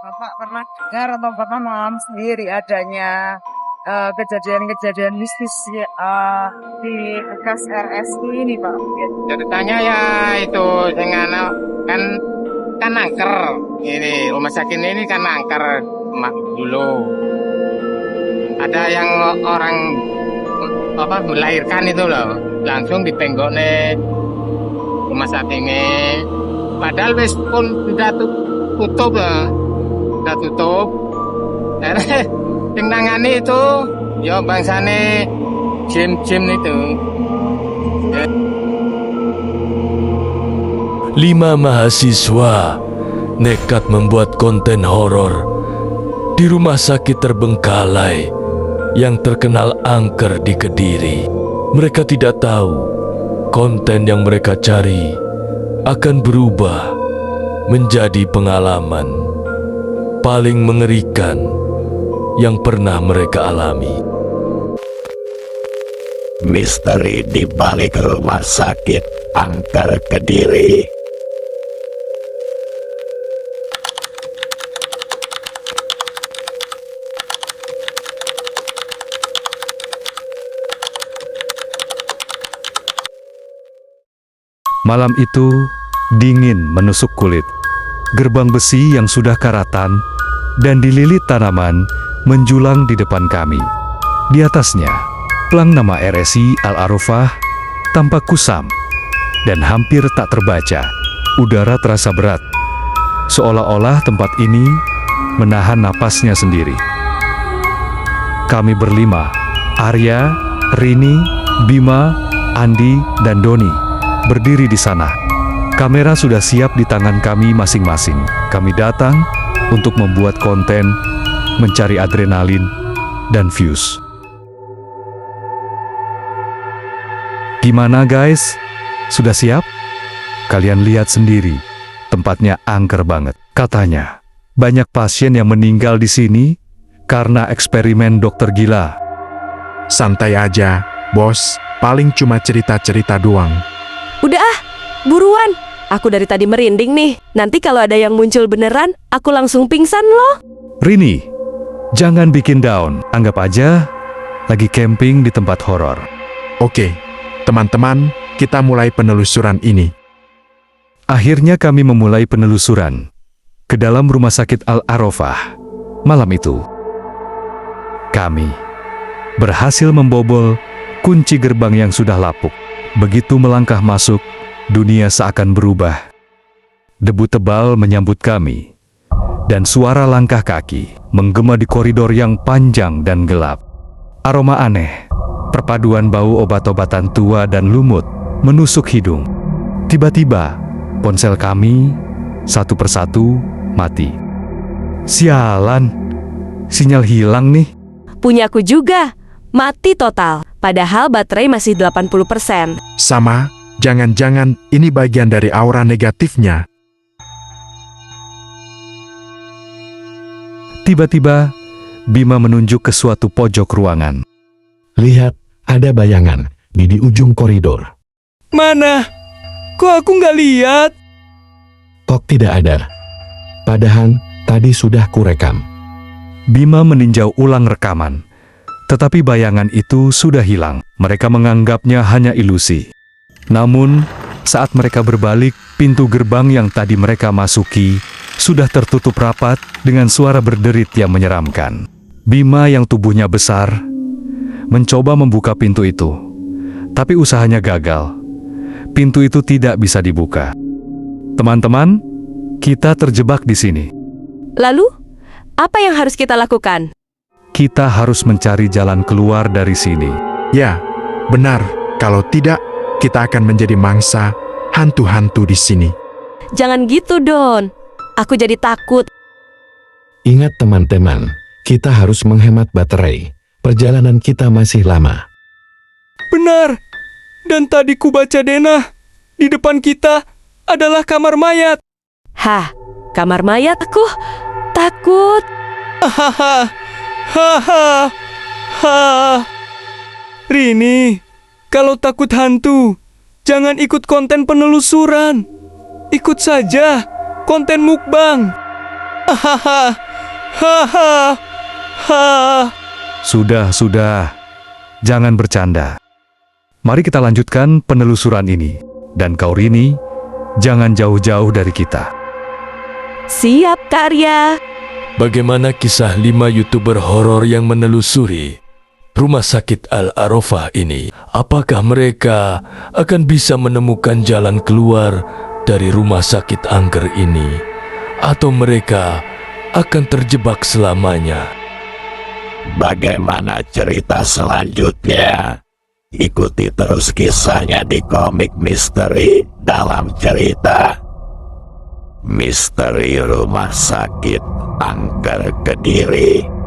Bapak pernah dengar atau Bapak mengalami sendiri adanya kejadian-kejadian mistis ya, di bekas RSU ini, Pak? Ceritanya ya itu dengan kan kan angker ini rumah sakit ini kan angker dulu. Ada yang orang melahirkan itu loh langsung dipenggok nih rumah sakit ini. Padahal wis pun sudah tutup lah, sudah tutup. Yang nangani itu ya bangsane jim itu. 5 mahasiswa nekat membuat konten horor di rumah sakit terbengkalai yang terkenal angker di Kediri. Mereka tidak tahu konten yang mereka cari akan berubah menjadi pengalaman paling mengerikan yang pernah mereka alami. Misteri di balik rumah sakit angker Kediri. Malam itu dingin menusuk kulit. Gerbang besi yang sudah karatan dan dililit tanaman menjulang di depan kami. Di atasnya, plang nama RSI Al-Arofah tampak kusam dan hampir tak terbaca. Udara terasa berat, seolah-olah tempat ini menahan napasnya sendiri. Kami berlima, Arya, Rini, Bima, Andi, dan Doni, berdiri di sana. Kamera sudah siap di tangan kami masing-masing. Kami datang untuk membuat konten, mencari adrenalin dan views. Gimana guys? Sudah siap? Kalian lihat sendiri, tempatnya angker banget. Katanya, banyak pasien yang meninggal di sini karena eksperimen dokter gila. Santai aja, bos. Paling cuma cerita-cerita doang. Udah ah, buruan. Aku dari tadi merinding nih. Nanti kalau ada yang muncul beneran, aku langsung pingsan loh. Rini, jangan bikin down. Anggap aja lagi camping di tempat horor. Oke, teman-teman, kita mulai penelusuran ini. Akhirnya kami memulai penelusuran ke dalam rumah sakit Al-Arofah. Malam itu, kami berhasil membobol kunci gerbang yang sudah lapuk. Begitu melangkah masuk, dunia seakan berubah. Debu tebal menyambut kami, dan suara langkah kaki menggema di koridor yang panjang dan gelap. Aroma aneh, perpaduan bau obat-obatan tua dan lumut, menusuk hidung. Tiba-tiba, ponsel kami satu persatu mati. Sialan, sinyal hilang nih. Punyaku juga, mati total. Padahal baterai masih 80%. Sama, jangan-jangan ini bagian dari aura negatifnya. Tiba-tiba, Bima menunjuk ke suatu pojok ruangan. Lihat, ada bayangan di ujung koridor. Mana? Kok aku nggak lihat? Kok tidak ada? Padahal tadi sudah kurekam. Bima meninjau ulang rekaman. Tetapi bayangan itu sudah hilang. Mereka menganggapnya hanya ilusi. Namun, saat mereka berbalik, pintu gerbang yang tadi mereka masuki sudah tertutup rapat dengan suara berderit yang menyeramkan. Bima yang tubuhnya besar mencoba membuka pintu itu, tapi usahanya gagal. Pintu itu tidak bisa dibuka. Teman-teman, kita terjebak di sini. Lalu, apa yang harus kita lakukan? Kita harus mencari jalan keluar dari sini. Ya, benar. Kalau tidak, kita akan menjadi mangsa hantu-hantu di sini. Jangan gitu, Don. Aku jadi takut. Ingat teman-teman, kita harus menghemat baterai. Perjalanan kita masih lama. Benar. Dan tadi ku baca denah. Di depan kita adalah kamar mayat. Hah, kamar mayat aku takut. Hahaha. Haha. Ha. Rini, kalau takut hantu, jangan ikut konten penelusuran. Ikut saja konten mukbang. Sudah. Jangan bercanda. Mari kita lanjutkan penelusuran ini. Dan kau Rini, jangan jauh-jauh dari kita. Siap, Kak Arya. Bagaimana kisah 5 YouTuber horor yang menelusuri Rumah Sakit Al-Arafah ini? Apakah mereka akan bisa menemukan jalan keluar dari rumah sakit angker ini? Atau mereka akan terjebak selamanya? Bagaimana cerita selanjutnya? Ikuti terus kisahnya di komik misteri dalam cerita Misteri Rumah Sakit Angker Kediri.